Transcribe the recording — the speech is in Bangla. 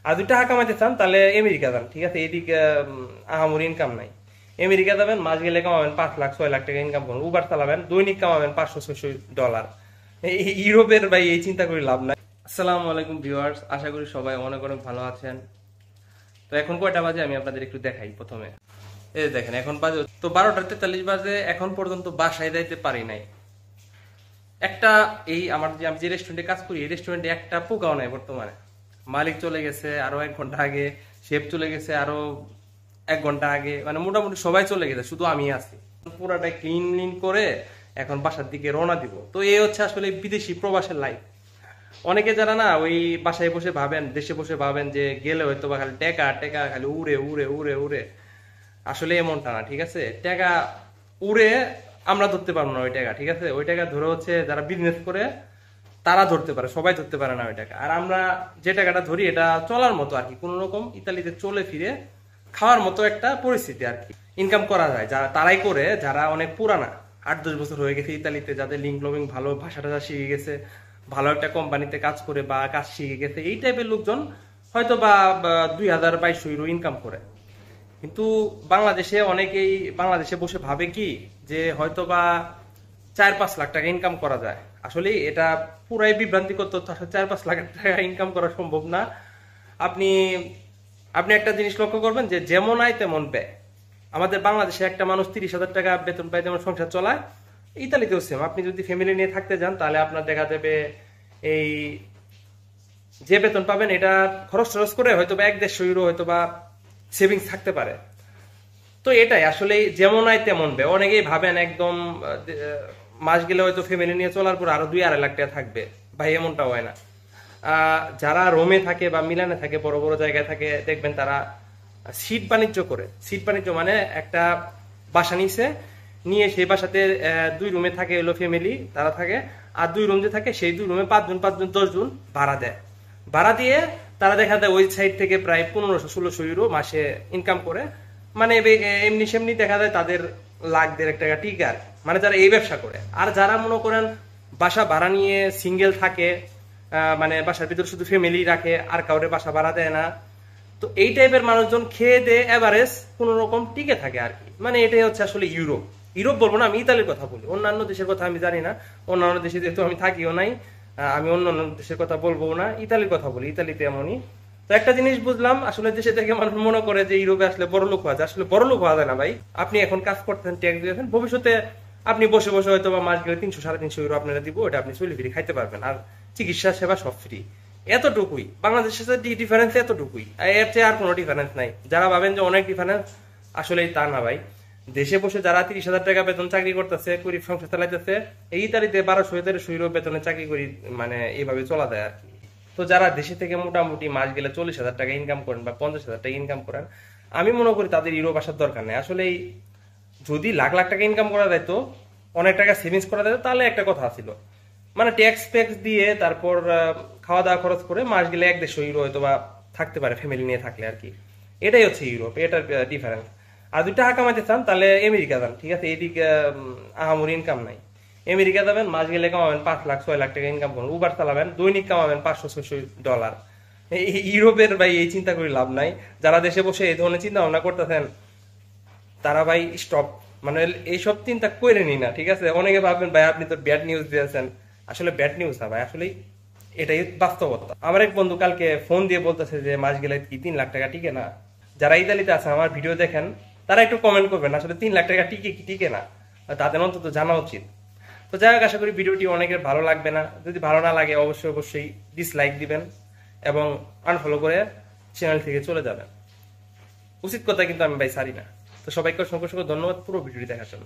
আর 2 টাকা কামাইতে চান তাহলে আমেরিকা যান, ঠিক আছে? এইদিকে আহামরি ইনকাম নাই। আমেরিকা যাবেন, মাস গেলে কামাবেন 5 লাখ 6 লাখ টাকা ইনকাম করবেন, উবার চালাবেন, দৈনিক কামাবেন $500-600। ইউরোপের ভাই এই চিন্তা করে লাভ নাই। আসসালামু আলাইকুম ভিউয়ার্স, আশা করি সবাই অনেক অনেক ভালো আছেন। তো এখন কয়টা বাজে আমি আপনাদের একটু দেখাই। প্রথমে এই দেখেন, এখন বাজে তো 12টা 43 বাজে, এখন পর্যন্ত বাসায় যাইতে পারি নাই। একটা আমি যে রেস্টুরেন্টে কাজ করি, এই রেস্টুরেন্টে একটা পোকাও নাই বর্তমানে। মালিক চলে গেছে আরো 1 ঘন্টা আগে, শেফ চলে গেছে আরো 1 ঘন্টা আগে, মানে মোটামুটি সবাই চলে গেছে, শুধু আমি আছি। পুরাটা ক্লিন করে এখন বাসার দিকে রওনা দিব। তো এই হচ্ছে আসলে বিদেশি প্রবাসের লাইফ। অনেকে যারা না ওই বাসায় বসে ভাবেন, দেশে বসে ভাবেন যে গেলে হয়তো বা খালি টেকা টেকা খালি উড়ে উড়ে উড়ে উড়ে, আসলে এমনটা না, ঠিক আছে? টাকা উড়ে আমরা ধরতে পারবো না ওই টাকা, ঠিক আছে? ওই টাকা ধরে হচ্ছে যারা বিজনেস করে তারা ধরতে পারে, সবাই ধরতে পারে না ওই টাকা। আর আমরা যে টাকাটা ধরি এটা চলার মতো আর কি, কোন রকম ইতালিতে চলে ফিরে খাওয়ার মতো একটা পরিস্থিতি আর কি। ইনকাম করা যায় যারা, তারাই করে যারা অনেক পুরানা, 8-10 বছর হয়ে গেছে ইতালিতে, যাদের লিঙ্ক লবিং ভালো, ভাষাটা শিখে গেছে, ভালো একটা কোম্পানিতে কাজ করে বা কাজ শিখে গেছে, এই টাইপের লোকজন হয়তো বা 2000-2200 ইউরো ইনকাম করে। কিন্তু বাংলাদেশে বসে ভাবে কি যে হয়তো বা 4-5 লাখ টাকা ইনকাম করা যায়। আসলে এটা পুরাই বিভ্রান্তিকর তথ্য। 4-5 লাখ টাকা ইনকাম করা সম্ভব না। আপনি আপনি একটা জিনিস লক্ষ্য করবেন যে যেমন আয় তেমন ব্যয়। আমাদের বাংলাদেশে একটা মানুষ 30,000 টাকা বেতন পায়, যেমন সংসার চলায়, ইতালিতেও সেম। আপনি যদি ফ্যামিলি নিয়ে থাকতে যান তাহলে আপনার দেখা যাবে এই যে বেতন পাবেন এটা খরচ টরচ করে হয়তো বা 1-150 ইউরো হয়তো বা সেভিংস থাকতে পারে। তো এটাই আসলে যেমন আয় তেমন ব্যয়। অনেকেই ভাবেন একদম মাস গেলে হয়তো ফ্যামিলি নিয়ে চলার পর আরো 2-2.5 লাখ টাকা থাকবে। ভাই এমনটা হয় না। যারা রোমে থাকে বা মিলানে থাকে, বড় বড় জায়গায় থাকে, দেখবেন তারা সিট বাণিজ্য করে। সিট বাণিজ্য মানে একটা বাসা নিছে, নিয়ে সেই বাসাতে 2 রুমে থাকে হলো ফ্যামিলি, তারা থাকে। আর 2 রুম যে থাকে সেই 2 রুমে 5 জন 10 জন ভাড়া দেয়। ভাড়া দিয়ে তারা দেখা যায় ওই সাইড থেকে প্রায় 1500-1600 ইউরো মাসে ইনকাম করে। মানে এমনি সেমনি দেখা যায় তাদের লাখ 1.5 টাকা টিকার, মানে যারা এই ব্যবসা করে। আর যারা মনে করেন বাসা ভাড়া নিয়ে সিঙ্গেল থাকে, মানে বাসার ভিতরে শুধু ফ্যামিলি রাখে, আর কাউরে বাসা ভাড়া দেয় না, তো এই টাইপের মানুষজন খেয়ে দিয়ে এভারেজ কোন রকম টিকে থাকে আর কি। মানে এটাই হচ্ছে আসলে ইউরোপ বলবো না, আমি ইতালির কথা বলি। অন্যান্য দেশের কথা আমি জানি না, অন্যান্য দেশে যেহেতু আমি থাকিও নাই, আমি অন্যান্য দেশের কথা বলবো না, ইতালির কথা বলি। ইতালিতে এমনই। তো একটা জিনিস বুঝলাম, আসলে দেশে থেকে মানুষ মনে করে যে ইউরোপে আসলে বড় লোক হওয়া যায়। আসলে বড় লোক হওয়া যায় না ভাই। আপনি এখন কাজ করতেছেন, ট্যাক্স দিয়েছেন, ভবিষ্যতে আপনি বসে বসে হয়তো বা মাস গেলে 300-350 ইউরো আপনারা দিব, ওটা আপনি চলে ফিরে খাইতে পারবেন। আর চিকিৎসা সেবা সব ফ্রি। এতটুকুই বাংলাদেশের সাথে ডিফারেন্স, এতটুকুই, এর চেয়ে আর কোনো ডিফারেন্স নাই। যারা ভাবেন যে অনেক ডিফারেন্স, আসলে তা না ভাই। দেশে বসে যারা 30,000 টাকা বেতন চাকরি করতেছে, গরিব সংসার চালাইতেছে, এই ইতালিতে 1200-1300 ইউরো বেতনে চাকরি করি, মানে এইভাবে চলা যায় আর কি। তো যারা দেশে থেকে মোটামুটি মাস গেলে 40,000 টাকা ইনকাম করেন বা 50,000 টাকা ইনকাম করেন, আমি মনে করি তাদের ইউরোপ আসার দরকার নেই। আসলে যদি লাখ লাখ টাকা ইনকাম করা যেত, অনেক টাকা সেভিংস করা যেত, তাহলে একটা কথা ছিল, মানে ট্যাক্স ফ্যাক্স দিয়ে তারপর খাওয়া দাওয়া খরচ করে মাস গেলে 1-150 ইউরো হয়তো বা থাকতে পারে ফ্যামিলি নিয়ে থাকলে আর কি। এটাই হচ্ছে ইউরোপ, এটার ডিফারেন্স। আর 2 টাকা কামাইতে চান তাহলে আমেরিকা যান, ঠিক আছে? এইদিকে আহামরি ইনকাম নাই। আমেরিকা যাবেন, মাস গেলে কামাবেন 5-6 লাখ টাকা ইনকাম করবেন, উবার চালাবেন, দৈনিক কামাবেন $500-600। ইউরোপের ভাই এই চিন্তা করে লাভ নাই। যারা দেশে বসে এই ধরনের চিন্তা ভাবনা করতেছেন তারা ভাই স্টপ, মানে এইসব চিন্তা করে নি না, ঠিক আছে? অনেকে ভাববেন ভাই আপনি তো ব্যাড নিউজ দিয়েছেন। আসলে ব্যাড নিউজ না ভাই, আসলে এটাই বাস্তবতা। আমার এক বন্ধু কালকে ফোন দিয়ে বলতেছে যে মাস গেলে কি 3 লাখ টাকা টিকে না। যারা ইতালিতে আছে আমার ভিডিও দেখেন, তারা একটু কমেন্ট করবেন আসলে 3 লাখ টাকা টিকে কি টিকে না, তাদের অন্তত জানা উচিত। তো যাই হোক, আশা করি ভিডিওটি অনেকের ভালো লাগবে না। যদি ভালো না লাগে অবশ্যই ডিসলাইক দিবেন এবং আনফলো করে চ্যানেল থেকে চলে যাবেন। উচিত কথা কিন্তু আমি ভাই সারি না। তো সবাইকে অসংখ্য ধন্যবাদ পুরো ভিডিওটি দেখার জন্য।